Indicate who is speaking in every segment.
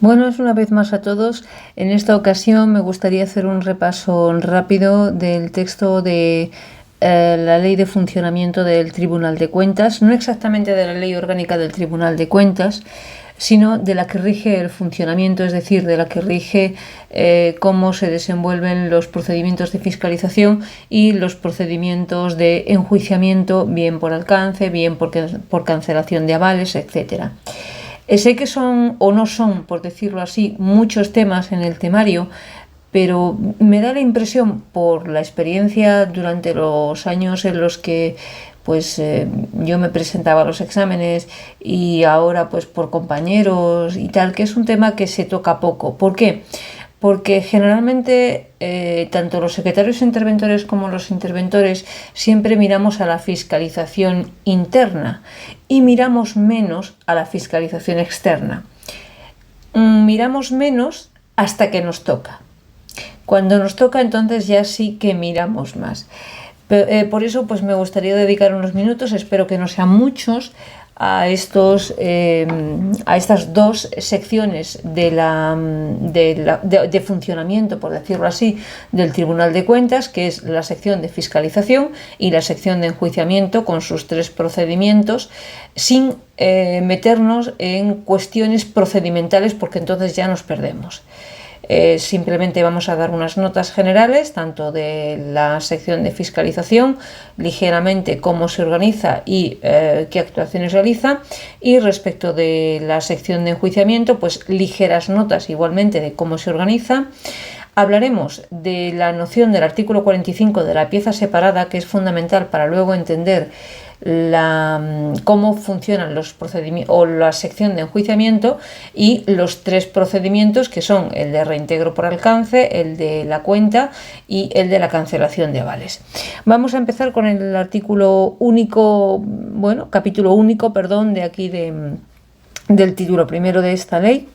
Speaker 1: Buenas una vez más a todos. En esta ocasión me gustaría hacer un repaso rápido del texto de la Ley de Funcionamiento del Tribunal de Cuentas, no exactamente de la Ley Orgánica del Tribunal de Cuentas, sino de la que rige el funcionamiento, es decir, de la que rige cómo se desenvuelven los procedimientos de fiscalización y los procedimientos de enjuiciamiento, bien por alcance, bien por cancelación de avales, etcétera. Sé que son o no son, por decirlo así, muchos temas en el temario, pero me da la impresión, por la experiencia durante los años en los que yo me presentaba a los exámenes y ahora pues por compañeros y tal, que es un tema que se toca poco. ¿Por qué? Porque generalmente tanto los secretarios interventores como los interventores siempre miramos a la fiscalización interna y miramos menos a la fiscalización externa. Miramos menos hasta que nos toca. Cuando nos toca, entonces ya sí que miramos más. Por eso pues me gustaría dedicar unos minutos, espero que no sean muchos, a estas dos secciones de funcionamiento, por decirlo así, del Tribunal de Cuentas, que es la sección de fiscalización y la sección de enjuiciamiento con sus tres procedimientos, sin meternos en cuestiones procedimentales, porque entonces ya nos perdemos. Simplemente vamos a dar unas notas generales, tanto de la sección de fiscalización, ligeramente cómo se organiza y qué actuaciones realiza, y respecto de la sección de enjuiciamiento, pues ligeras notas igualmente de cómo se organiza. Hablaremos de la noción del artículo 45 de la pieza separada, que es fundamental para luego entender cómo funcionan los procedimientos o la sección de enjuiciamiento y los tres procedimientos, que son el de reintegro por alcance, el de la cuenta y el de la cancelación de avales. Vamos a empezar con el artículo único, capítulo único, de aquí del título primero de esta ley,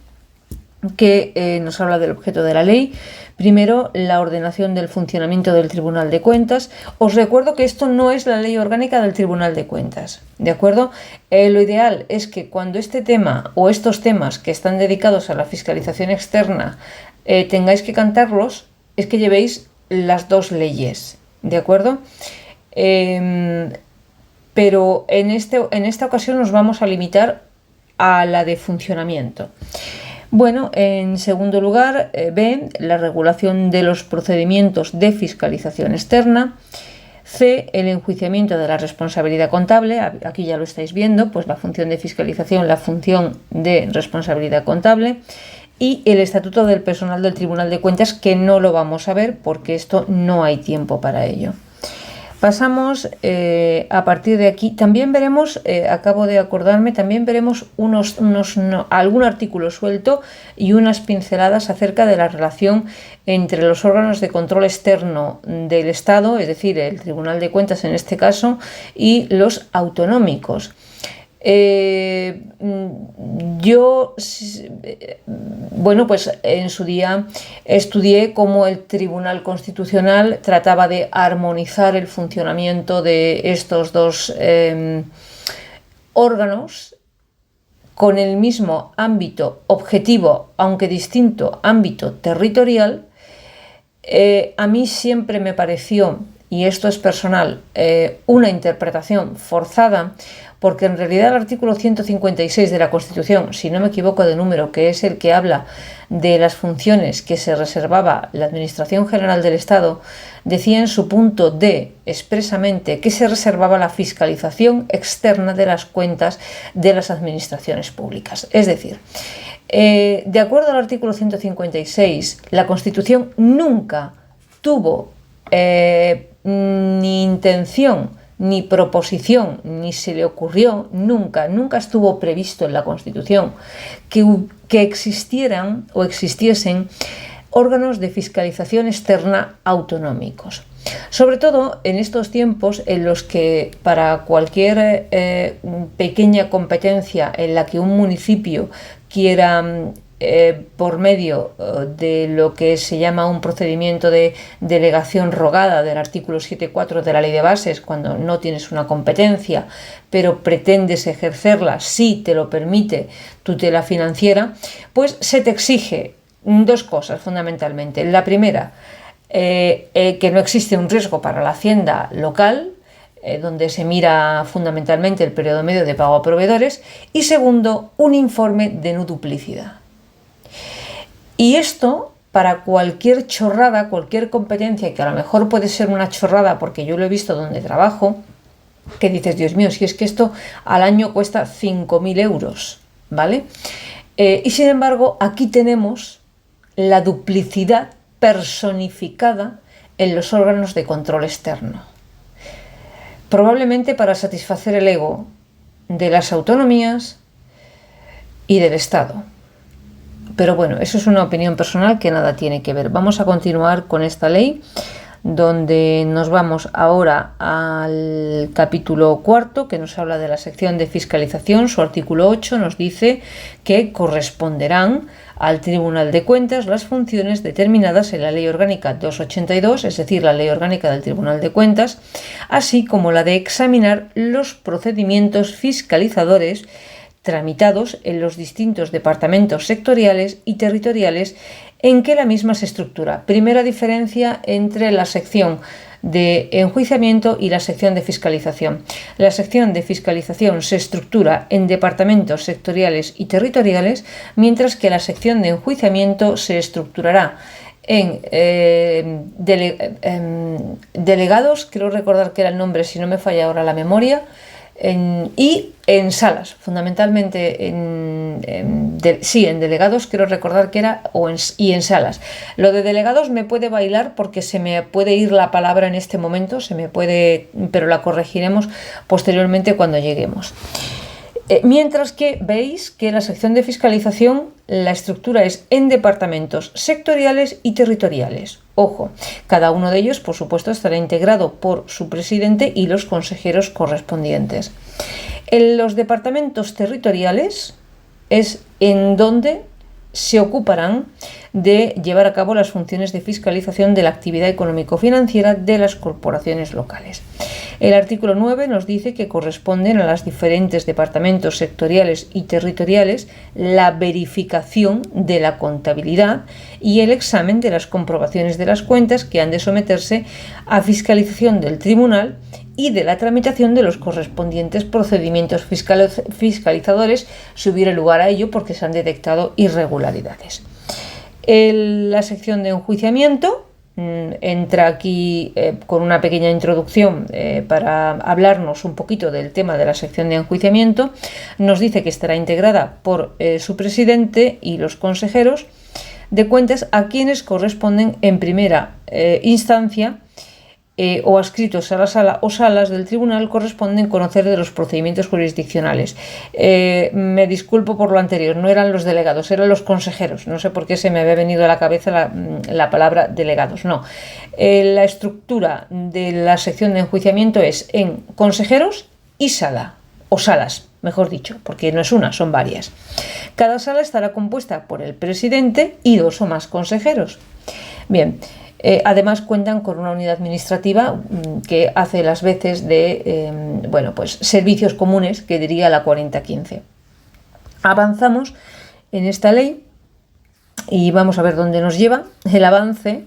Speaker 1: que nos habla del objeto de la ley. Primero, la ordenación del funcionamiento del Tribunal de Cuentas. Os recuerdo que esto no es la ley orgánica del Tribunal de Cuentas, ¿de acuerdo? Lo ideal es que cuando este tema o estos temas que están dedicados a la fiscalización externa tengáis que cantarlos, es que llevéis las dos leyes, ¿de acuerdo? Pero en esta ocasión nos vamos a limitar a la de funcionamiento. Bueno, en segundo lugar, B, la regulación de los procedimientos de fiscalización externa. C, el enjuiciamiento de la responsabilidad contable. Aquí ya lo estáis viendo, pues la función de fiscalización, la función de responsabilidad contable. Y el estatuto del personal del Tribunal de Cuentas, que no lo vamos a ver porque esto no hay tiempo para ello. Pasamos a partir de aquí. También veremos, acabo de acordarme, también veremos algún artículo suelto y unas pinceladas acerca de la relación entre los órganos de control externo del Estado, es decir, el Tribunal de Cuentas en este caso, y los autonómicos. Yo en su día estudié cómo el Tribunal Constitucional trataba de armonizar el funcionamiento de estos dos órganos con el mismo ámbito objetivo, aunque distinto ámbito territorial. A mí siempre me pareció, y esto es personal, una interpretación forzada, porque en realidad el artículo 156 de la Constitución, si no me equivoco de número, que es el que habla de las funciones que se reservaba la Administración General del Estado, decía en su punto D expresamente que se reservaba la fiscalización externa de las cuentas de las administraciones públicas. Es decir, de acuerdo al artículo 156, la Constitución nunca tuvo ni intención, ni proposición, ni se le ocurrió, nunca estuvo previsto en la Constitución que existieran o existiesen órganos de fiscalización externa autonómicos. Sobre todo en estos tiempos en los que para cualquier pequeña competencia en la que un municipio quiera por medio de lo que se llama un procedimiento de delegación rogada del artículo 7.4 de la Ley de Bases, cuando no tienes una competencia, pero pretendes ejercerla si te lo permite tutela financiera, pues se te exige dos cosas fundamentalmente. La primera, que no existe un riesgo para la hacienda local, donde se mira fundamentalmente el periodo medio de pago a proveedores, y segundo, un informe de no duplicidad. Y esto, para cualquier chorrada, cualquier competencia, que a lo mejor puede ser una chorrada, porque yo lo he visto donde trabajo, que dices, Dios mío, si es que esto al año cuesta 5.000 euros, ¿vale? Y sin embargo, aquí tenemos la duplicidad personificada en los órganos de control externo. Probablemente para satisfacer el ego de las autonomías y del Estado. Pero bueno, eso es una opinión personal que nada tiene que ver. Vamos a continuar con esta ley, donde nos vamos ahora al capítulo 4, que nos habla de la sección de fiscalización. Su artículo 8 nos dice que corresponderán al Tribunal de Cuentas las funciones determinadas en la Ley Orgánica 282, es decir, la Ley Orgánica del Tribunal de Cuentas, así como la de examinar los procedimientos fiscalizadores tramitados en los distintos departamentos sectoriales y territoriales en que la misma se estructura. Primera diferencia entre la sección de enjuiciamiento y la sección de fiscalización. La sección de fiscalización se estructura en departamentos sectoriales y territoriales, mientras que la sección de enjuiciamiento se estructurará en delegados, creo recordar que era el nombre, si no me falla ahora la memoria, y en salas, fundamentalmente en delegados, quiero recordar que era, y en salas. Lo de delegados me puede bailar porque se me puede ir la palabra en este momento, pero la corregiremos posteriormente cuando lleguemos. Mientras que veis que la sección de fiscalización, la estructura es en departamentos sectoriales y territoriales. Ojo, cada uno de ellos, por supuesto, estará integrado por su presidente y los consejeros correspondientes. En los departamentos territoriales es en donde se ocuparán de llevar a cabo las funciones de fiscalización de la actividad económico-financiera de las corporaciones locales. El artículo 9 nos dice que corresponden a los diferentes departamentos sectoriales y territoriales la verificación de la contabilidad y el examen de las comprobaciones de las cuentas que han de someterse a fiscalización del tribunal y de la tramitación de los correspondientes procedimientos fiscalizadores si hubiera lugar a ello porque se han detectado irregularidades. La sección de enjuiciamiento entra aquí con una pequeña introducción para hablarnos un poquito del tema de la sección de enjuiciamiento. Nos dice que estará integrada por su presidente y los consejeros de cuentas, a quienes corresponden en primera instancia o adscritos a la sala o salas del tribunal corresponden conocer de los procedimientos jurisdiccionales. Me disculpo por lo anterior, no eran los delegados, eran los consejeros. No sé por qué se me había venido a la cabeza la palabra delegados. No. La estructura de la sección de enjuiciamiento es en consejeros y sala, o salas, mejor dicho, porque no es una, son varias. Cada sala estará compuesta por el presidente y 2 o más consejeros. Bien. Además cuentan con una unidad administrativa que hace las veces de servicios comunes, que diría la 4015. Avanzamos en esta ley y vamos a ver dónde nos lleva el avance.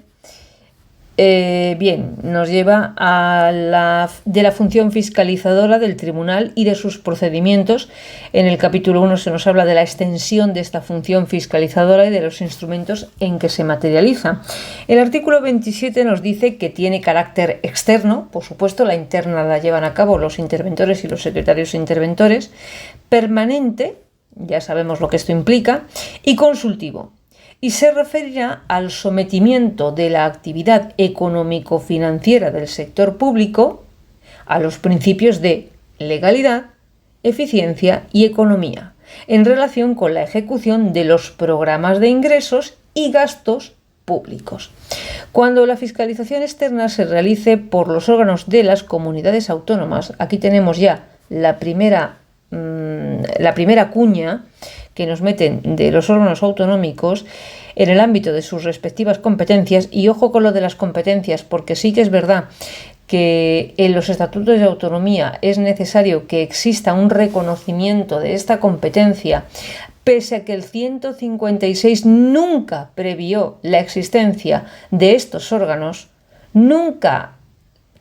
Speaker 1: Nos lleva a de la función fiscalizadora del tribunal y de sus procedimientos. En el capítulo 1 se nos habla de la extensión de esta función fiscalizadora y de los instrumentos en que se materializa. El artículo 27 nos dice que tiene carácter externo, por supuesto la interna la llevan a cabo los interventores y los secretarios interventores, permanente, ya sabemos lo que esto implica, y consultivo. Y se referirá al sometimiento de la actividad económico-financiera del sector público a los principios de legalidad, eficiencia y economía, en relación con la ejecución de los programas de ingresos y gastos públicos. Cuando la fiscalización externa se realice por los órganos de las comunidades autónomas, aquí tenemos ya la primera la primera cuña que nos meten de los órganos autonómicos en el ámbito de sus respectivas competencias. Y ojo con lo de las competencias, porque sí que es verdad que en los estatutos de autonomía es necesario que exista un reconocimiento de esta competencia, pese a que el 156 nunca previó la existencia de estos órganos, nunca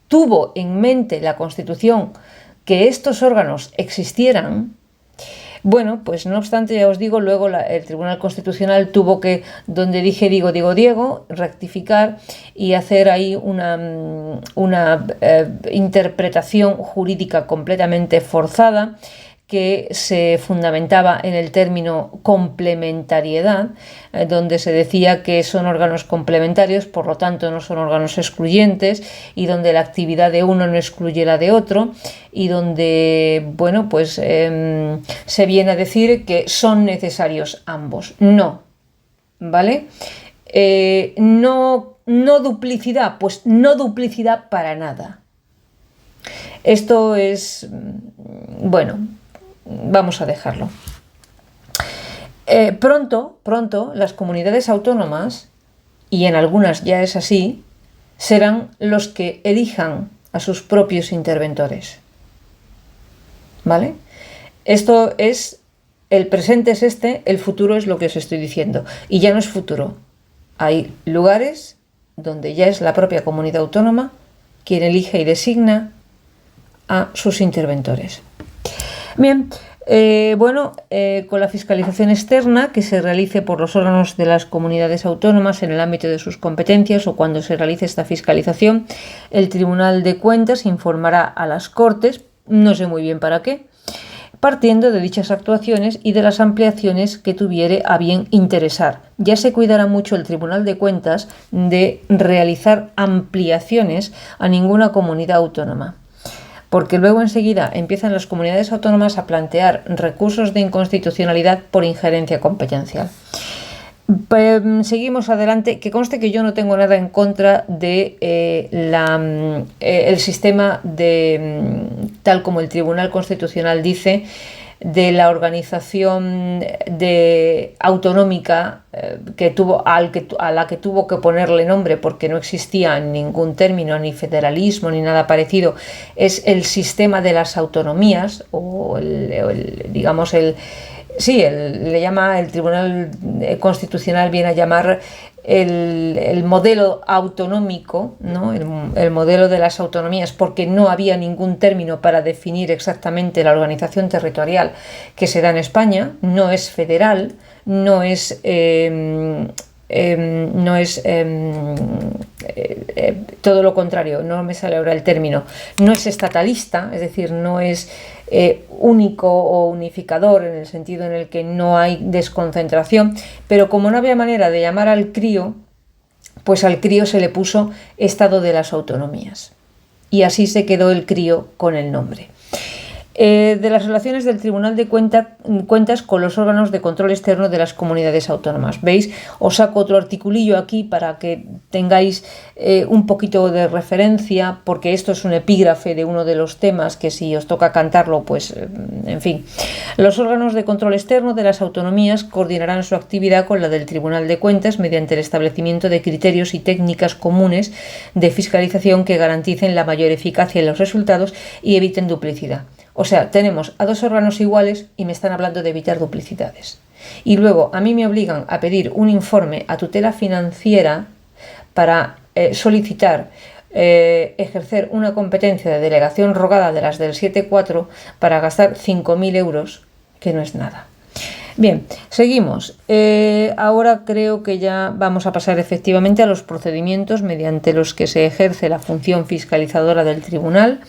Speaker 1: tuvo en mente la Constitución que estos órganos existieran. Bueno, pues no obstante, ya os digo, luego el Tribunal Constitucional tuvo que, donde dije Diego, rectificar y hacer ahí una interpretación jurídica completamente forzada, que se fundamentaba en el término complementariedad, donde se decía que son órganos complementarios, por lo tanto no son órganos excluyentes, y donde la actividad de uno no excluye la de otro, y donde, bueno, pues se viene a decir que son necesarios ambos. No, ¿vale? No duplicidad, pues no duplicidad para nada. Esto es, bueno, vamos a dejarlo. Pronto las comunidades autónomas, y en algunas ya es así, serán los que elijan a sus propios interventores. ¿Vale? Esto es, el presente es este, el futuro es lo que os estoy diciendo. Y ya no es futuro. Hay lugares donde ya es la propia comunidad autónoma quien elige y designa a sus interventores. Bien, con la fiscalización externa que se realice por los órganos de las comunidades autónomas en el ámbito de sus competencias, o cuando se realice esta fiscalización, el Tribunal de Cuentas informará a las Cortes, no sé muy bien para qué, partiendo de dichas actuaciones y de las ampliaciones que tuviere a bien interesar. Ya se cuidará mucho el Tribunal de Cuentas de realizar ampliaciones a ninguna comunidad autónoma, porque luego enseguida empiezan las comunidades autónomas a plantear recursos de inconstitucionalidad por injerencia competencial. Seguimos adelante, que conste que yo no tengo nada en contra de el sistema tal como el Tribunal Constitucional dice, de la organización autonómica a la que tuvo que ponerle nombre, porque no existía ningún término, ni federalismo, ni nada parecido. Es el sistema de las autonomías, o le llama el Tribunal Constitucional, viene a llamar el modelo autonómico, ¿no? El modelo de las autonomías, porque no había ningún término para definir exactamente la organización territorial que se da en España. No es federal, no es todo lo contrario, no me sale ahora el término, no es estatalista, es decir, no es único o unificador en el sentido en el que no hay desconcentración, pero como no había manera de llamar al CRIO, pues al CRIO se le puso Estado de las Autonomías, y así se quedó el CRIO con el nombre. De las relaciones del Tribunal de Cuentas con los órganos de control externo de las comunidades autónomas. ¿Veis? Os saco otro articulillo aquí para que tengáis un poquito de referencia, porque esto es un epígrafe de uno de los temas que, si os toca cantarlo, pues en fin. Los órganos de control externo de las autonomías coordinarán su actividad con la del Tribunal de Cuentas mediante el establecimiento de criterios y técnicas comunes de fiscalización que garanticen la mayor eficacia en los resultados y eviten duplicidad. O sea, tenemos a dos órganos iguales y me están hablando de evitar duplicidades. Y luego a mí me obligan a pedir un informe a tutela financiera para solicitar ejercer una competencia de delegación rogada de las del 7.4 para gastar 5.000 euros, que no es nada. Bien, seguimos. Ahora creo que ya vamos a pasar efectivamente a los procedimientos mediante los que se ejerce la función fiscalizadora del tribunal.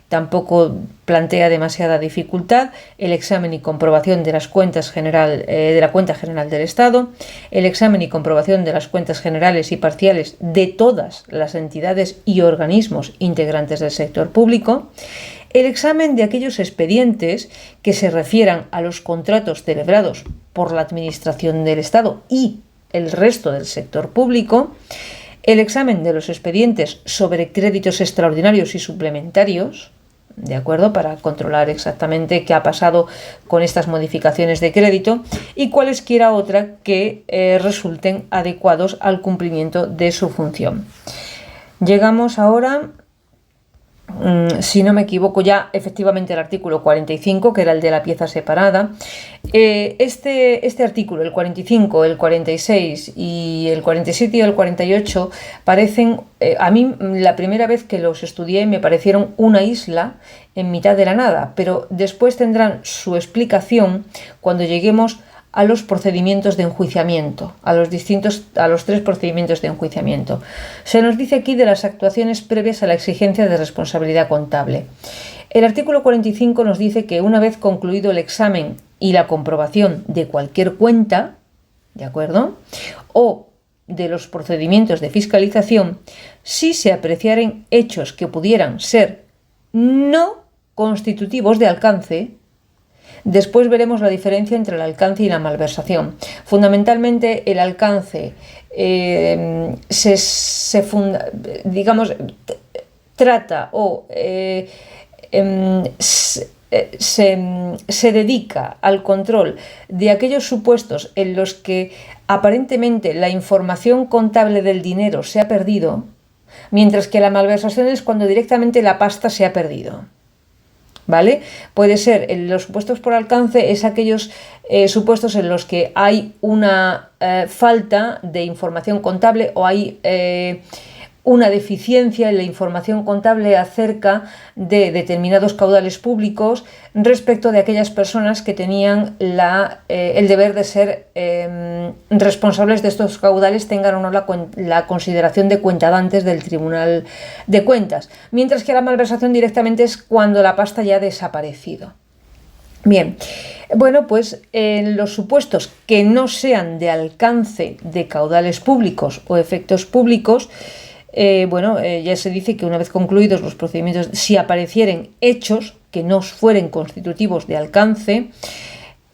Speaker 1: Tampoco plantea demasiada dificultad: el examen y comprobación de las cuentas de la cuenta general del Estado, el examen y comprobación de las cuentas generales y parciales de todas las entidades y organismos integrantes del sector público, el examen de aquellos expedientes que se refieran a los contratos celebrados por la Administración del Estado y el resto del sector público, el examen de los expedientes sobre créditos extraordinarios y suplementarios, ¿de acuerdo? Para controlar exactamente qué ha pasado con estas modificaciones de crédito y cualesquiera otra que resulten adecuados al cumplimiento de su función. Llegamos ahora, si no me equivoco, ya efectivamente al artículo 45, que era el de la pieza separada. Este artículo, el 45, el 46 y el 47 y el 48 parecen, a mí la primera vez que los estudié me parecieron una isla en mitad de la nada, pero después tendrán su explicación cuando lleguemos a los procedimientos de enjuiciamiento, a los 3 procedimientos de enjuiciamiento. Se nos dice aquí de las actuaciones previas a la exigencia de responsabilidad contable. El artículo 45 nos dice que una vez concluido el examen y la comprobación de cualquier cuenta, ¿de acuerdo?, o de los procedimientos de fiscalización, si se apreciaren hechos que pudieran ser no constitutivos de alcance. Después veremos la diferencia entre el alcance y la malversación. Fundamentalmente el alcance trata o se dedica al control de aquellos supuestos en los que aparentemente la información contable del dinero se ha perdido, mientras que la malversación es cuando directamente la pasta se ha perdido. ¿Vale? Puede ser, en los supuestos por alcance, es aquellos supuestos en los que hay una falta de información contable o hay una deficiencia en la información contable acerca de determinados caudales públicos respecto de aquellas personas que tenían el deber de ser responsables de estos caudales, tengan o no la consideración de cuentadantes del Tribunal de Cuentas, mientras que la malversación directamente es cuando la pasta ya ha desaparecido. Bien, bueno, pues en los supuestos que no sean de alcance de caudales públicos o efectos públicos, ya se dice que una vez concluidos los procedimientos, si aparecieren hechos que no fueren constitutivos de alcance,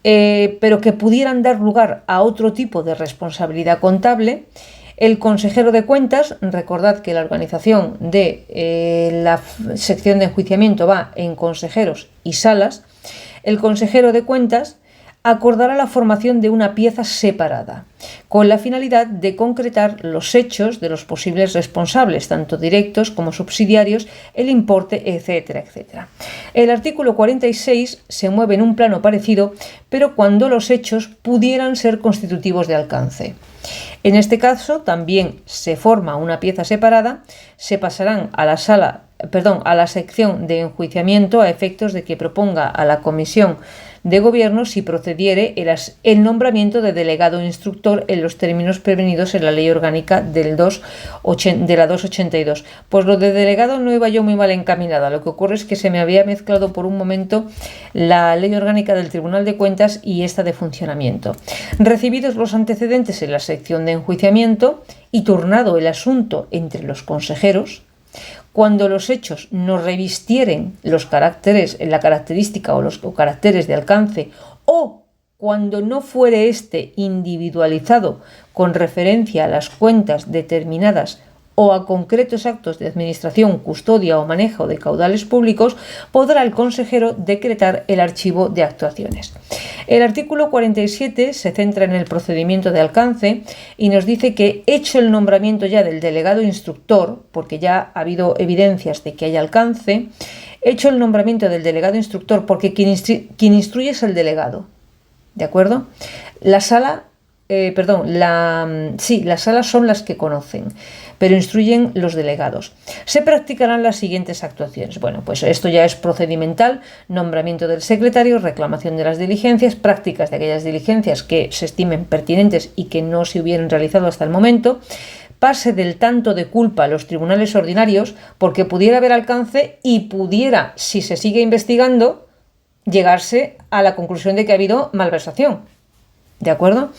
Speaker 1: pero que pudieran dar lugar a otro tipo de responsabilidad contable, el consejero de cuentas, recordad que la organización de la sección de enjuiciamiento va en consejeros y salas, el consejero de cuentas acordará la formación de una pieza separada, con la finalidad de concretar los hechos de los posibles responsables, tanto directos como subsidiarios, el importe, etcétera, etcétera. El artículo 46 se mueve en un plano parecido, pero cuando los hechos pudieran ser constitutivos de alcance. En este caso también se forma una pieza separada, se pasarán a la sección de enjuiciamiento a efectos de que proponga a la Comisión de Gobierno si procediere el nombramiento de delegado instructor en los términos prevenidos en la Ley Orgánica de la 282. Pues lo de delegado no iba yo muy mal encaminada. Lo que ocurre es que se me había mezclado por un momento la Ley Orgánica del Tribunal de Cuentas y esta de funcionamiento. Recibidos los antecedentes en la sección de enjuiciamiento y turnado el asunto entre los consejeros, cuando los hechos no revistieren los caracteres, la característica o los caracteres de alcance, o cuando no fuere éste individualizado con referencia a las cuentas determinadas o a concretos actos de administración, custodia o manejo de caudales públicos, podrá el consejero decretar el archivo de actuaciones. El artículo 47 se centra en el procedimiento de alcance y nos dice que, hecho el nombramiento ya del delegado instructor, porque ya ha habido evidencias de que hay alcance, hecho el nombramiento del delegado instructor, porque quien instruye es el delegado, ¿de acuerdo? Las salas son las que conocen, pero instruyen los delegados. Se practicarán las siguientes actuaciones. Bueno, pues esto ya es procedimental: nombramiento del secretario, reclamación de las diligencias, prácticas de aquellas diligencias que se estimen pertinentes y que no se hubieran realizado hasta el momento, pase del tanto de culpa a los tribunales ordinarios, porque pudiera haber alcance y pudiera, si se sigue investigando, llegarse a la conclusión de que ha habido malversación. ¿De acuerdo?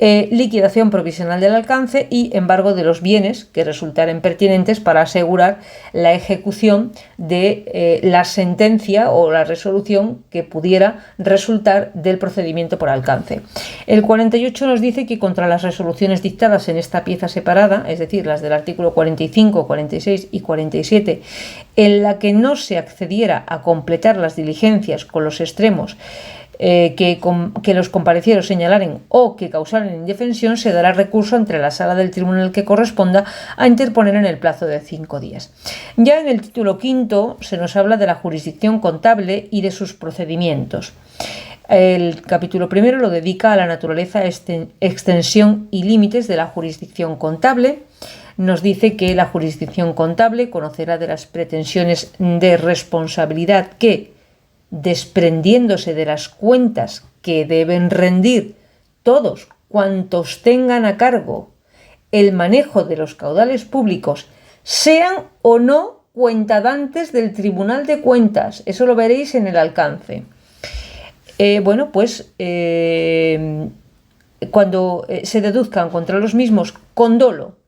Speaker 1: liquidación provisional del alcance y embargo de los bienes que resultaren pertinentes para asegurar la ejecución de la sentencia o la resolución que pudiera resultar del procedimiento por alcance. El 48 nos dice que contra las resoluciones dictadas en esta pieza separada, es decir, las del artículo 45, 46 y 47, en la que no se accediera a completar las diligencias con los extremos que los comparecieros señalaren o que causaren indefensión, se dará recurso ante la sala del tribunal que corresponda a interponer en el plazo de 5 días. Ya en el título quinto se nos habla de la jurisdicción contable y de sus procedimientos. El capítulo primero lo dedica a la naturaleza, extensión y límites de la jurisdicción contable. Nos dice que la jurisdicción contable conocerá de las pretensiones de responsabilidad que, desprendiéndose de las cuentas que deben rendir todos cuantos tengan a cargo el manejo de los caudales públicos, sean o no cuentadantes del Tribunal de Cuentas. Eso lo veréis en el alcance. Cuando se deduzcan contra los mismos con dolo,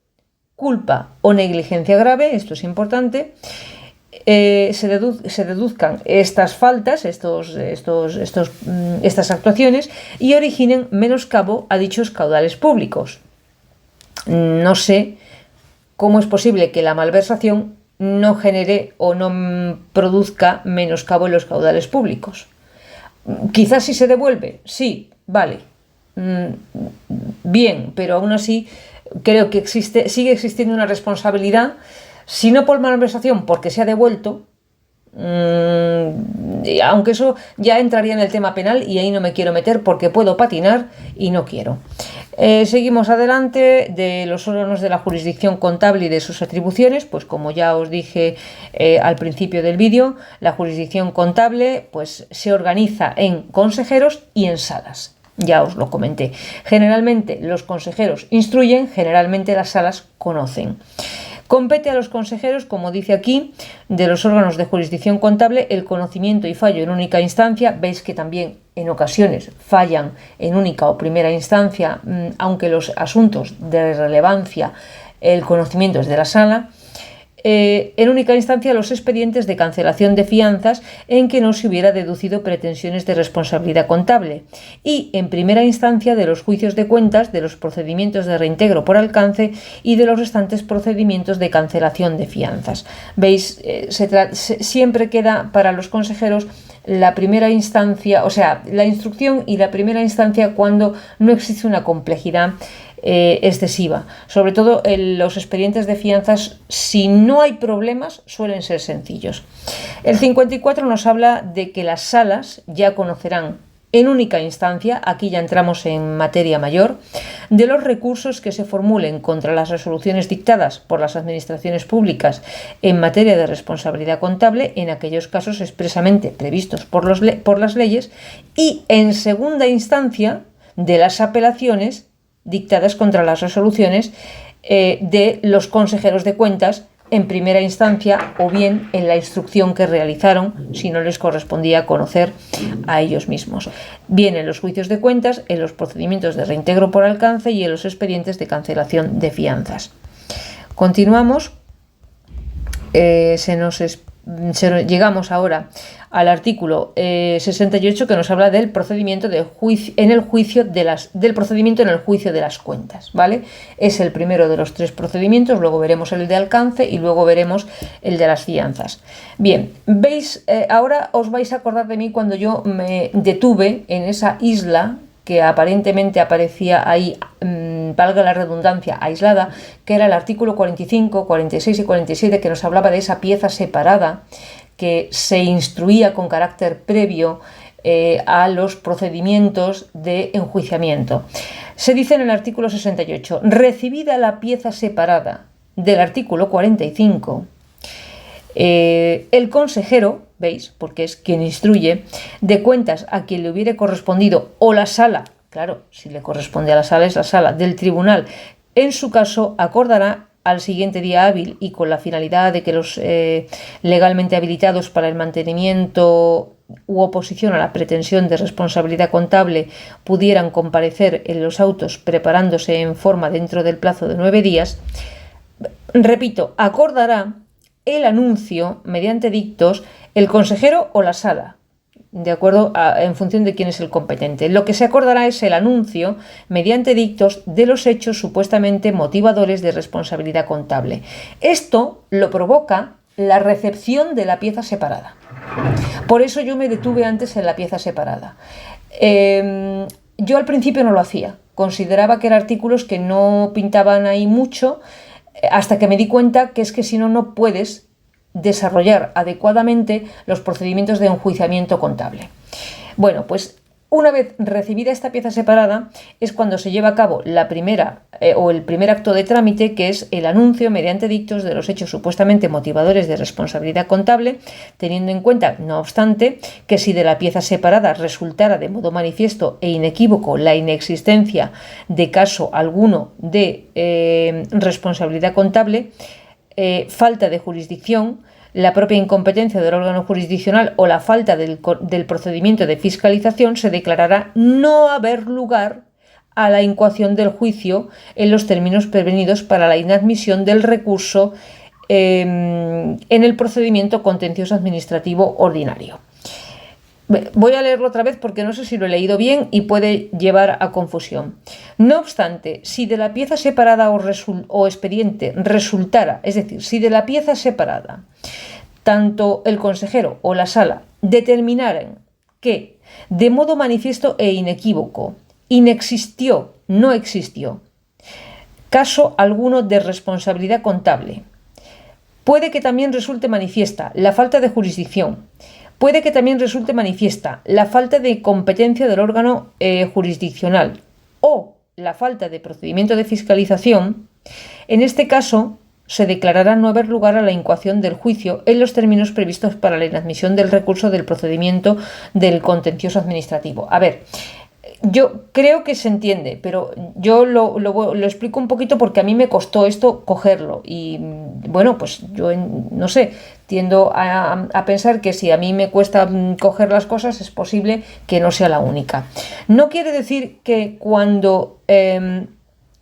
Speaker 1: culpa o negligencia grave, esto es importante, se deduzcan estas faltas, estas actuaciones y originen menoscabo a dichos caudales públicos. No sé cómo es posible que la malversación no genere o no produzca menoscabo en los caudales públicos. Quizás si se devuelve, sí, vale, bien, pero aún así creo que sigue existiendo una responsabilidad. Si no por malversación, porque se ha devuelto, aunque eso ya entraría en el tema penal y ahí no me quiero meter porque puedo patinar y no quiero. Seguimos adelante de los órganos de la jurisdicción contable y de sus atribuciones. Pues como ya os dije al principio del vídeo, la jurisdicción contable pues se organiza en consejeros y en salas. Ya os lo comenté. Generalmente los consejeros instruyen, generalmente las salas conocen. Compete a los consejeros, como dice aquí, de los órganos de jurisdicción contable el conocimiento y fallo en única instancia. Veis que también en ocasiones fallan en única o primera instancia, aunque los asuntos de relevancia el conocimiento es de la sala. En única instancia los expedientes de cancelación de fianzas en que no se hubiera deducido pretensiones de responsabilidad contable y en primera instancia de los juicios de cuentas, de los procedimientos de reintegro por alcance y de los restantes procedimientos de cancelación de fianzas. Veis, siempre queda para los consejeros la primera instancia, o sea, la instrucción y la primera instancia cuando no existe una complejidad excesiva. Sobre todo en los expedientes de fianzas, si no hay problemas, suelen ser sencillos. El 54 nos habla de que las salas ya conocerán en única instancia, aquí ya entramos en materia mayor, de los recursos que se formulen contra las resoluciones dictadas por las administraciones públicas en materia de responsabilidad contable en aquellos casos expresamente previstos por las leyes y en segunda instancia de las apelaciones dictadas contra las resoluciones de los consejeros de cuentas en primera instancia o bien en la instrucción que realizaron si no les correspondía conocer a ellos mismos. Bien en los juicios de cuentas, en los procedimientos de reintegro por alcance y en los expedientes de cancelación de fianzas. Continuamos. Llegamos ahora al artículo 68 que nos habla del procedimiento del procedimiento en el juicio de las cuentas, ¿vale? Es el primero de los 3 procedimientos, luego veremos el de alcance y luego veremos el de las fianzas. Bien, veis, ahora os vais a acordar de mí cuando yo me detuve en esa isla que aparentemente aparecía ahí, valga la redundancia, aislada, que era el artículo 45, 46 y 47, que nos hablaba de esa pieza separada que se instruía con carácter previo a los procedimientos de enjuiciamiento. Se dice en el artículo 68, recibida la pieza separada del artículo 45, el consejero, veis, porque es quien instruye, de cuentas a quien le hubiere correspondido o la sala, claro, si le corresponde a la sala es la sala del tribunal, en su caso acordará al siguiente día hábil y con la finalidad de que los legalmente habilitados para el mantenimiento u oposición a la pretensión de responsabilidad contable pudieran comparecer en los autos preparándose en forma dentro del plazo de 9 días, repito, acordará el anuncio mediante dictos el consejero o la sala, de acuerdo en función de quién es el competente. Lo que se acordará es el anuncio mediante dictos de los hechos supuestamente motivadores de responsabilidad contable. Esto lo provoca la recepción de la pieza separada. Por eso yo me detuve antes en la pieza separada. Yo al principio no lo hacía. Consideraba que eran artículos que no pintaban ahí mucho, hasta que me di cuenta que es que si no, no puedes desarrollar adecuadamente los procedimientos de enjuiciamiento contable. Bueno, pues una vez recibida esta pieza separada es cuando se lleva a cabo la primera o el primer acto de trámite, que es el anuncio mediante dictos de los hechos supuestamente motivadores de responsabilidad contable, teniendo en cuenta, no obstante, que si de la pieza separada resultara de modo manifiesto e inequívoco la inexistencia de caso alguno de responsabilidad contable, falta de jurisdicción, la propia incompetencia del órgano jurisdiccional o la falta del procedimiento de fiscalización, se declarará no haber lugar a la incoación del juicio en los términos prevenidos para la inadmisión del recurso en el procedimiento contencioso administrativo ordinario. Voy a leerlo otra vez porque no sé si lo he leído bien y puede llevar a confusión. No obstante, si de la pieza separada o expediente resultara, es decir, si de la pieza separada tanto el consejero o la sala determinaran que de modo manifiesto e inequívoco no existió caso alguno de responsabilidad contable, puede que también resulte manifiesta la falta de jurisdicción. Puede que también resulte manifiesta la falta de competencia del órgano jurisdiccional o la falta de procedimiento de fiscalización. En este caso, se declarará no haber lugar a la incoación del juicio en los términos previstos para la inadmisión del recurso del procedimiento del contencioso administrativo. A ver, yo creo que se entiende, pero yo lo explico un poquito porque a mí me costó esto cogerlo y bueno, pues yo no sé, tiendo a pensar que si a mí me cuesta coger las cosas es posible que no sea la única. No quiere decir que cuando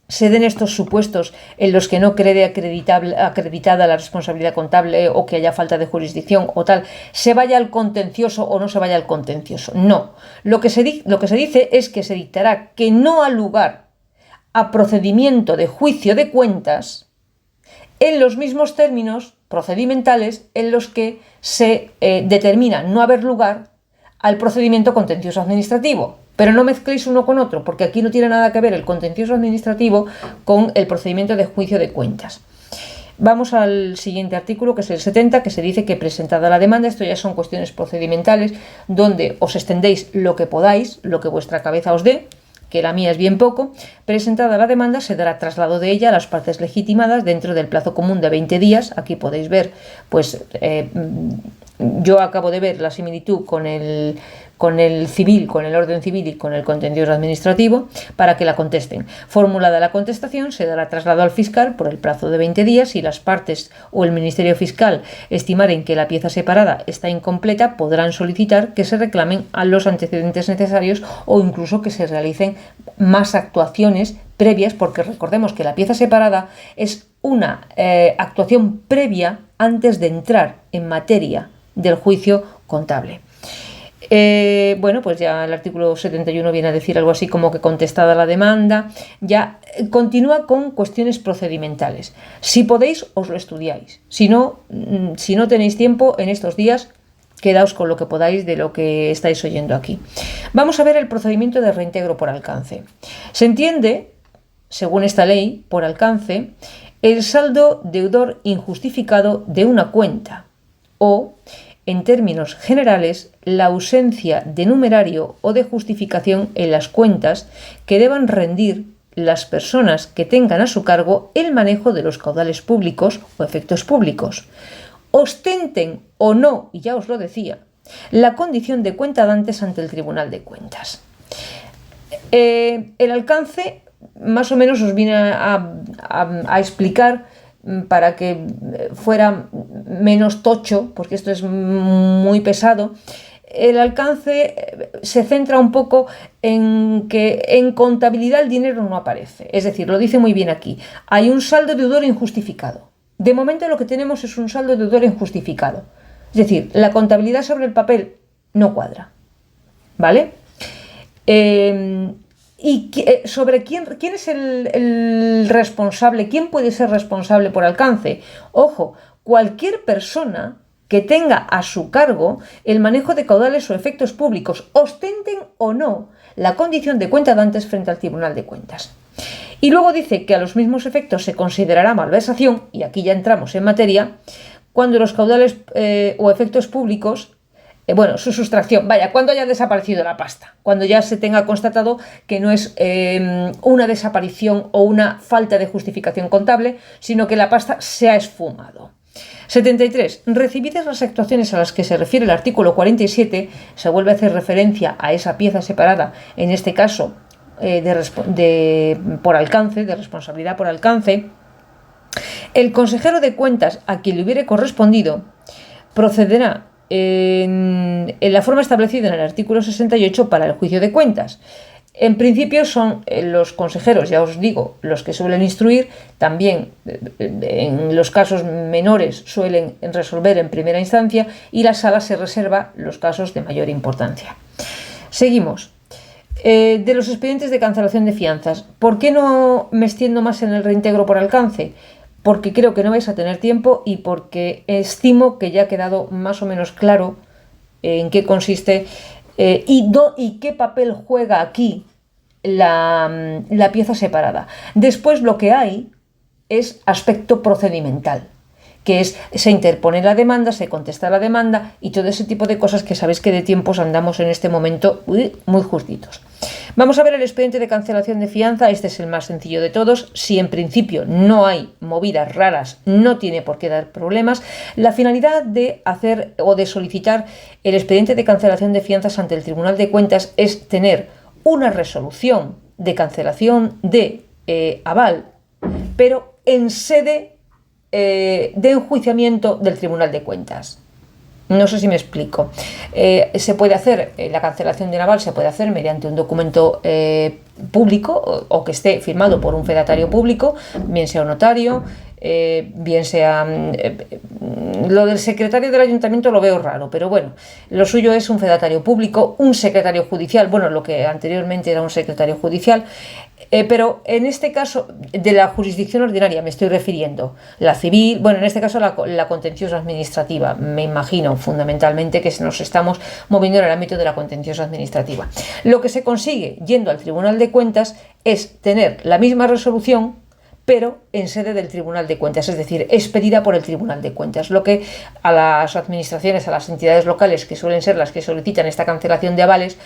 Speaker 1: se den estos supuestos en los que no quede acreditada la responsabilidad contable o que haya falta de jurisdicción o tal, se vaya al contencioso o no se vaya al contencioso. No, lo que se dice es que se dictará que no ha lugar a procedimiento de juicio de cuentas en los mismos términos procedimentales en los que se determina no haber lugar al procedimiento contencioso administrativo. Pero no mezcléis uno con otro, porque aquí no tiene nada que ver el contencioso administrativo con el procedimiento de juicio de cuentas. Vamos al siguiente artículo, que es el 70, que se dice que presentada la demanda, esto ya son cuestiones procedimentales, donde os extendéis lo que podáis, lo que vuestra cabeza os dé, que la mía es bien poco. Presentada la demanda, se dará traslado de ella a las partes legitimadas dentro del plazo común de 20 días. Aquí podéis ver, pues yo acabo de ver la similitud con el civil, con el orden civil y con el contencioso administrativo, para que la contesten. Formulada la contestación, se dará traslado al fiscal por el plazo de 20 días. Si las partes o el Ministerio Fiscal estimaren que la pieza separada está incompleta, podrán solicitar que se reclamen a los antecedentes necesarios o incluso que se realicen más actuaciones previas, porque recordemos que la pieza separada es una actuación previa antes de entrar en materia del juicio contable. Bueno, pues ya el artículo 71 viene a decir algo así como que contestada la demanda, ya continúa con cuestiones procedimentales. Si podéis, os lo estudiáis. Si no tenéis tiempo en estos días, quedaos con lo que podáis de lo que estáis oyendo aquí. Vamos a ver el procedimiento de reintegro por alcance. Se entiende, según esta ley, por alcance, el saldo deudor injustificado de una cuenta o, en términos generales, la ausencia de numerario o de justificación en las cuentas que deban rendir las personas que tengan a su cargo el manejo de los caudales públicos o efectos públicos, ostenten o no, y ya os lo decía, la condición de cuentadantes ante el Tribunal de Cuentas. El alcance más o menos os vine a explicar para que fuera menos tocho, porque esto es muy pesado. el alcance se centra un poco en que en contabilidad el dinero no aparece. Es decir, lo dice muy bien aquí. Hay un saldo deudor injustificado. De momento lo que tenemos es un saldo deudor injustificado. Es decir, la contabilidad sobre el papel no cuadra. ¿Vale? Y sobre quién es el responsable, quién puede ser responsable por alcance. Ojo, cualquier persona que tenga a su cargo el manejo de caudales o efectos públicos, ostenten o no la condición de cuentadantes frente al Tribunal de Cuentas. Y luego dice que a los mismos efectos se considerará malversación, y aquí ya entramos en materia, cuando los caudales o efectos públicos, su sustracción, cuando haya desaparecido la pasta, cuando ya se tenga constatado que no es una desaparición o una falta de justificación contable, sino que la pasta se ha esfumado. 73. Recibidas las actuaciones a las que se refiere el artículo 47, se vuelve a hacer referencia a esa pieza separada, en este caso por alcance, de responsabilidad por alcance. El consejero de cuentas a quien le hubiere correspondido procederá en la forma establecida en el artículo 68 para el juicio de cuentas. En principio son los consejeros, ya os digo, los que suelen instruir. También en los casos menores suelen resolver en primera instancia, y la sala se reserva los casos de mayor importancia. Seguimos. De los expedientes de cancelación de fianzas, ¿por qué no me extiendo más en el reintegro por alcance? Porque creo que no vais a tener tiempo y porque estimo que ya ha quedado más o menos claro en qué consiste y qué papel juega aquí la pieza separada. Después lo que hay es aspecto procedimental, que es se interpone la demanda, se contesta la demanda y todo ese tipo de cosas que sabéis que de tiempos andamos en este momento muy justitos. Vamos a ver el expediente de cancelación de fianza. Este es el más sencillo de todos. Si en principio no hay movidas raras, no tiene por qué dar problemas. La finalidad de hacer o de solicitar el expediente de cancelación de fianzas ante el Tribunal de Cuentas es tener una resolución de cancelación de aval, pero en sede de enjuiciamiento del Tribunal de Cuentas. No sé si me explico. Se puede hacer, la cancelación de un aval se puede hacer mediante un documento público o que esté firmado por un fedatario público, bien sea un notario, bien sea... lo del secretario del ayuntamiento lo veo raro, pero bueno, lo suyo es un fedatario público, un secretario judicial, lo que anteriormente era un secretario judicial, pero en este caso de la jurisdicción ordinaria me estoy refiriendo, la civil, en este caso la contenciosa administrativa, me imagino fundamentalmente que nos estamos moviendo en el ámbito de la contenciosa administrativa. Lo que se consigue yendo al Tribunal de Cuentas es tener la misma resolución, pero en sede del Tribunal de Cuentas, es decir, expedida por el Tribunal de Cuentas, lo que a las administraciones, a las entidades locales, que suelen ser las que solicitan esta cancelación de avales,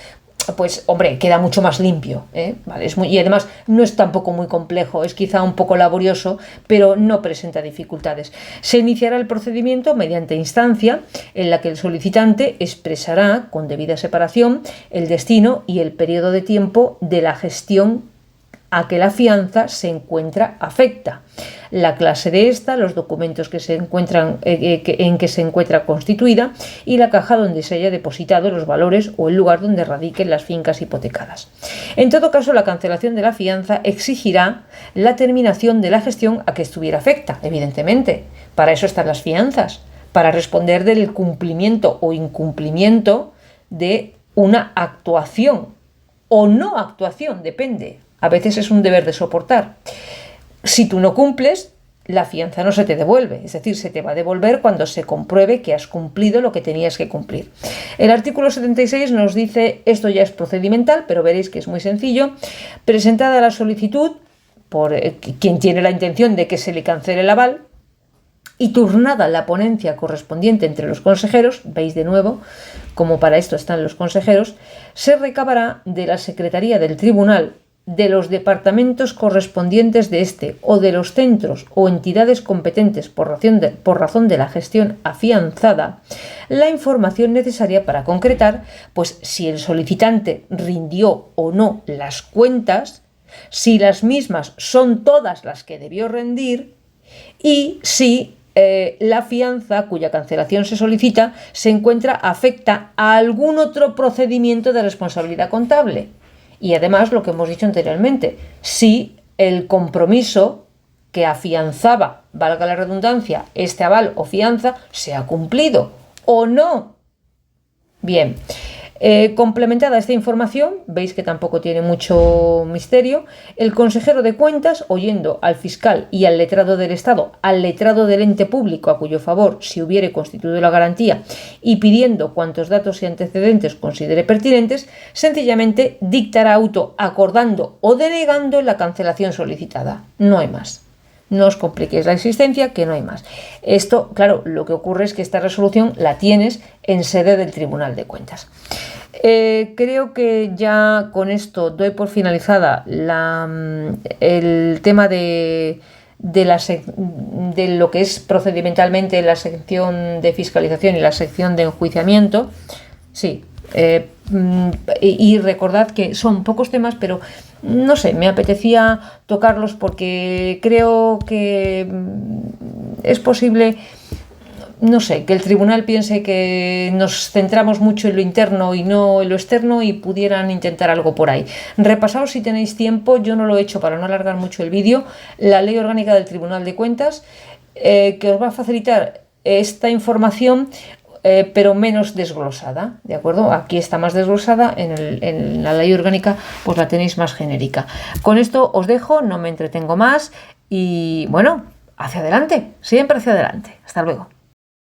Speaker 1: pues hombre, queda mucho más limpio, ¿vale? Y además no es tampoco muy complejo, es quizá un poco laborioso, pero no presenta dificultades. Se iniciará el procedimiento mediante instancia en la que el solicitante expresará con debida separación el destino y el periodo de tiempo de la gestión a que la fianza se encuentra afecta, la clase de esta, los documentos que se encuentran en que se encuentra constituida y la caja donde se haya depositado los valores o el lugar donde radiquen las fincas hipotecadas. En todo caso, la cancelación de la fianza exigirá la terminación de la gestión a que estuviera afecta, evidentemente. Para eso están las fianzas, para responder del cumplimiento o incumplimiento de una actuación o no actuación, depende. A veces es un deber de soportar. Si tú no cumples, la fianza no se te devuelve, es decir, se te va a devolver cuando se compruebe que has cumplido lo que tenías que cumplir. El artículo 76 nos dice, esto ya es procedimental, pero veréis que es muy sencillo, presentada la solicitud por quien tiene la intención de que se le cancele el aval y turnada la ponencia correspondiente entre los consejeros, veis de nuevo cómo para esto están los consejeros, se recabará de la Secretaría del Tribunal, de los departamentos correspondientes de este o de los centros o entidades competentes por razón de la gestión afianzada, la información necesaria para concretar, pues si el solicitante rindió o no las cuentas, si las mismas son todas las que debió rendir y si la fianza cuya cancelación se solicita se encuentra afecta a algún otro procedimiento de responsabilidad contable. Y además, lo que hemos dicho anteriormente, si el compromiso que afianzaba, valga la redundancia, este aval o fianza, se ha cumplido o no. Bien, complementada esta información, veis que tampoco tiene mucho misterio, el consejero de cuentas, oyendo al fiscal y al letrado del Estado, al letrado del ente público a cuyo favor se hubiere constituido la garantía y pidiendo cuantos datos y antecedentes considere pertinentes, sencillamente dictará auto acordando o denegando la cancelación solicitada. No hay más. No os compliquéis la existencia, que no hay más. Esto, claro, lo que ocurre es que esta resolución la tienes en sede del Tribunal de Cuentas. Creo que ya con esto doy por finalizada el tema de lo que es procedimentalmente la sección de fiscalización y la sección de enjuiciamiento. Sí. Y recordad que son pocos temas, pero no sé, me apetecía tocarlos porque creo que es posible, no sé, que el tribunal piense que nos centramos mucho en lo interno y no en lo externo y pudieran intentar algo por ahí. Repasaos si tenéis tiempo, yo no lo he hecho para no alargar mucho el vídeo, la Ley Orgánica del Tribunal de Cuentas, que os va a facilitar esta información, pero menos desglosada, ¿de acuerdo? Aquí está más desglosada, en la ley orgánica pues la tenéis más genérica. Con esto os dejo, no me entretengo más y bueno, hacia adelante, siempre hacia adelante. Hasta luego.